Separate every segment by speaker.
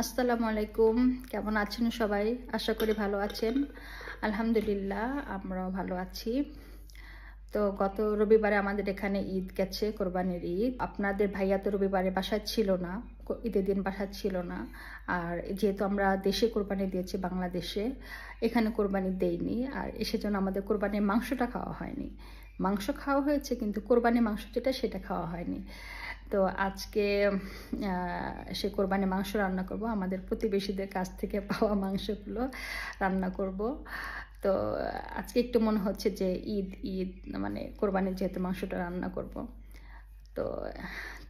Speaker 1: আসসালামু আলাইকুম। কেমন আছেন সবাই? আশা করি ভালো আছেন। আলহামদুলিল্লাহ আমরাও ভালো আছি। তো গত রবিবারে আমাদের এখানে ঈদ গেছে, কোরবানির ঈদ। আপনাদের ভাইয়া তো রবিবারে বাসায় ছিল না, ঈদের দিন বাসায় ছিল না। আর যেহেতু আমরা দেশে কোরবানি দিয়েছি, বাংলাদেশে, এখানে কোরবানি দেইনি। আর সেজন্য আমাদের কোরবানির মাংসটা খাওয়া হয়নি। মাংস খাওয়া হয়েছে কিন্তু কোরবানির মাংস যেটা সেটা খাওয়া হয়নি। তো আজকে সে কোরবানি মাংস রান্না করব, আমাদের প্রতিবেশীদের কাছ থেকে পাওয়া মাংসগুলো রান্না করব। তো আজকে একটু মনে হচ্ছে যে ঈদ ঈদ মানে কোরবানির যেহেতু মাংসটা রান্না করব। তো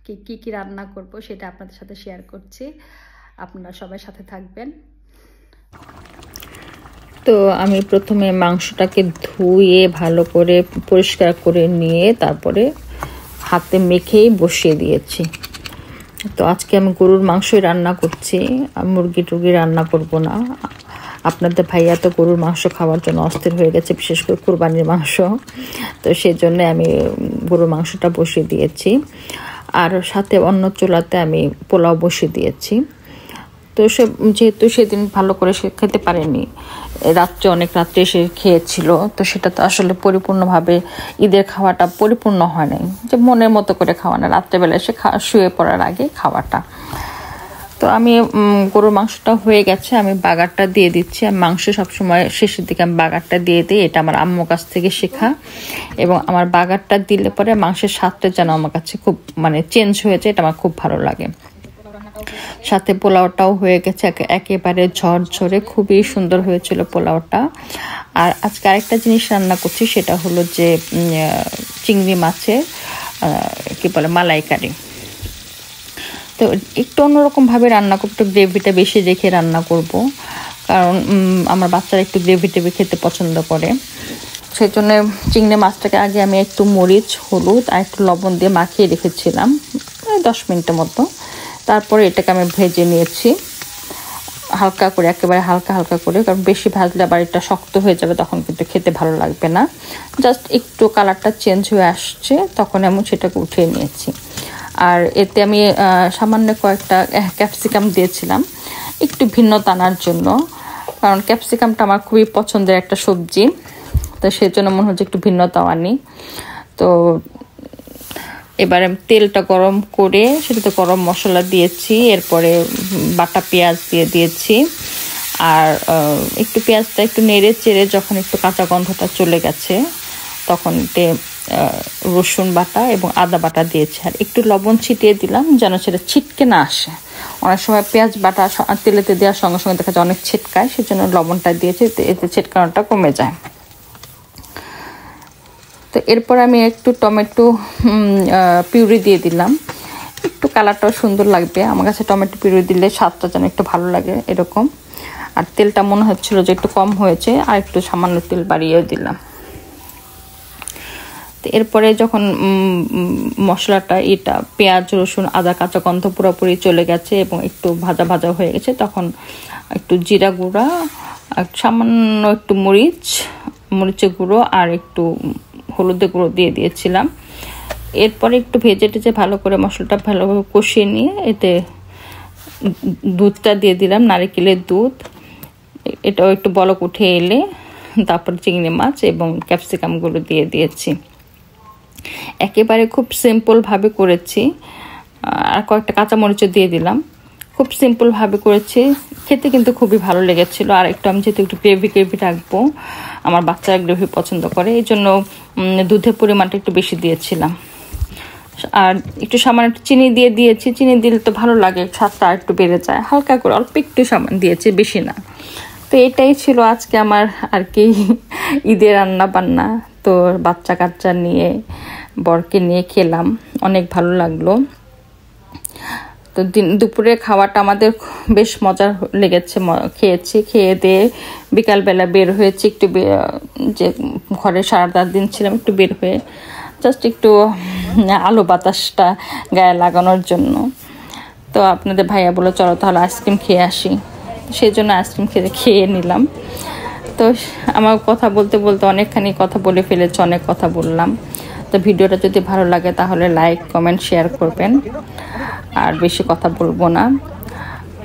Speaker 1: কি কি রান্না করব সেটা আপনাদের সাথে শেয়ার করছি, আপনারা সবাই সাথে থাকবেন। তো আমি প্রথমে মাংসটাকে ধুয়ে ভালো করে পরিষ্কার করে নিয়ে তারপরে হাতে মেখেই বসিয়ে দিয়েছি। তো আজকে আমি গরুর মাংসই রান্না করছি, মুরগি টুরগি রান্না করব না। আপনাদের ভাইয়া তো গরুর মাংস খাওয়ার জন্য অস্থির হয়ে গেছে, বিশেষ করে কোরবানির মাংস। তো সেই জন্য আমি গরুর মাংসটা বসিয়ে দিয়েছি। আর সাথে অন্য চুলাতে আমি পোলাও বসিয়ে দিয়েছি। তো যেহেতু সেদিন ভালো করে সে খেতে পারেনি, রাত্রে অনেক রাত্রে এসে খেয়েছিল, তো সেটা তো আসলে পরিপূর্ণভাবে ঈদের খাওয়াটা পরিপূর্ণ হয় নাই, যে মনের মতো করে খাওয়া না, রাত্রেবেলা এসে শুয়ে পড়ার আগে খাওয়াটা। তো আমি গরুর মাংসটা হয়ে গেছে, আমি বাগারটা দিয়ে দিচ্ছি। আমি মাংস সবসময় শেষের দিকে আমি বাগারটা দিয়ে দিই, এটা আমার আম্মুর কাছ থেকে শেখা। এবং আমার বাগারটা দিলে পরে মাংসের স্বাদটা যেন আমার কাছে খুব চেঞ্জ হয়ে যায়, এটা আমার খুব ভালো লাগে। সাথে পোলাওটাও হয়ে গেছে একেবারে ঝরঝরে, খুবই সুন্দর হয়েছিল পোলাওটা। আর আজকে আরেকটা জিনিস রান্না করছি, সেটা হলো যে চিংড়ি মাছের কি বলে মালাইকারি। তো একটু অন্যরকমভাবে রান্না করবো, একটু গ্রেভিটা বেশি রেখে রান্না করব, কারণ আমার বাচ্চারা একটু গ্রেভি টেভি খেতে পছন্দ করে। সেই জন্য চিংড়ি মাছটাকে আগে আমি একটু মরিচ, হলুদ আর একটু লবণ দিয়ে মাখিয়ে রেখেছিলাম 10 মিনিটের মতো। তারপরে এটাকে আমি ভেজে নিয়েছি হালকা করে, একেবারে হালকা হালকা করে, কারণ বেশি ভাজলে আবার এটা শক্ত হয়ে যাবে, তখন কিন্তু খেতে ভালো লাগবে না। জাস্ট একটু কালারটা চেঞ্জ হয়ে আসছে, তখন আমি সেটাকে উঠিয়ে নিয়েছি। আর এতে আমি সামান্য কয়েকটা ক্যাপসিকাম দিয়েছিলাম, একটু ভিন্নতা আনার জন্য, কারণ ক্যাপসিকামটা আমার খুবই পছন্দের একটা সবজি। তো সেজন্য মনে হচ্ছে একটু ভিন্নতাও আনি। তো এবারে তেলটা গরম করে সেটাতে গরম মশলা দিয়েছি, এরপরে বাটা পেঁয়াজ দিয়ে দিয়েছি। আর একটু পেঁয়াজটা একটু নেড়ে চেড়ে যখন একটু কাঁচা গন্ধটা চলে গেছে, তখন রসুন বাটা এবং আদা বাটা দিয়েছি। আর একটু লবণ ছিটিয়ে দিলাম যেন সেটা ছিটকে না আসে। অনেক সময় পেঁয়াজ বাটা তেলেতে দেওয়ার সঙ্গে সঙ্গে দেখা যায় অনেক ছিটকায়, সেজন্য লবণটা দিয়েছি, এতে ছিটকানোটা কমে যায়। তো এরপর আমি একটু টমেটো পিউরি দিয়ে দিলাম, একটু কালারটাও সুন্দর লাগবে আমার কাছে। টমেটো পিউরি দিলে স্বাদটা যেন একটু ভালো লাগে এরকম। আর তেলটা মনে হচ্ছিল যে একটু কম হয়েছে, আর একটু সামান্য তেল বাড়িয়েও দিলাম। তো এরপরে যখন মশলাটা পেঁয়াজ রসুন আদা কাঁচা গন্ধ পুরোপুরি চলে গেছে এবং একটু ভাজা ভাজা হয়ে গেছে, তখন একটু জিরা গুঁড়া, সামান্য একটু মরিচের গুঁড়ো আর একটু হলুদের গুঁড়ো দিয়ে দিয়েছিলাম। এরপরে একটু ভেজে টেজে ভালো করে মশলাটা ভালোভাবে কষিয়ে নিয়ে এতে দুধটা দিয়ে দিলাম, নারকেলের দুধ। এটাও একটু বলক উঠে এলে তারপর চিংড়ি মাছ এবং ক্যাপসিকামগুলো দিয়ে দিয়েছি। একেবারে খুব সিম্পলভাবে করেছি, আর কয়েকটা কাঁচামরিচও দিয়ে দিলাম। খুব সিম্পলভাবে করেছি, খেতে কিন্তু খুবই ভালো লেগেছিল। আর একটু আমি যেহেতু একটু গ্রেভি রাখবো, আমার বাচ্চারা গ্রেভি পছন্দ করে, এই জন্য দুধের পরিমাণটা একটু বেশি দিয়েছিলাম। আর একটু সামান্য একটু চিনি দিয়ে দিয়েছি, চিনি দিলে তো ভালো লাগে, স্বাদটা একটু বেড়ে যায়। হালকা করে অল্প একটু সামান দিয়েছি, বেশি না। তো এটাই ছিল আজকে আমার আর কি ঈদের রান্না বান্না। তো বাচ্চা কাচ্চা নিয়ে বরকে নিয়ে খেলাম, অনেক ভালো লাগলো। তো দুপুরে খাওয়াটা আমাদের বেশ মজার লেগেছে, খেয়েছি। খেয়ে দিয়ে বিকালবেলা বের হয়েছি, একটু যে ঘরে সারাটা দিন ছিলাম, একটু বের হয়ে জাস্ট একটু আলো বাতাসটা গায়ে লাগানোর জন্য। তো আপনাদের ভাইয়া বলে চলো তাহলে আইসক্রিম খেয়ে আসি, সেই জন্য আইসক্রিম খেয়ে নিলাম। তো আমার কথা বলতে বলতে অনেকখানি কথা বলে ফেলেছি, অনেক কথা বললাম। তো ভিডিওটা যদি ভালো লাগে তাহলে লাইক কমেন্ট শেয়ার করবেন, আর বেশি কথা বলবো না।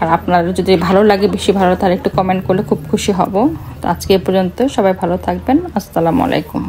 Speaker 1: আর আপনার যদি ভালো লাগে, বেশি ভালো, তাহলে একটু কমেন্ট করলে খুব খুশি হব। তো আজকে এ পর্যন্ত, সবাই ভালো থাকবেন। আসসালামু আলাইকুম।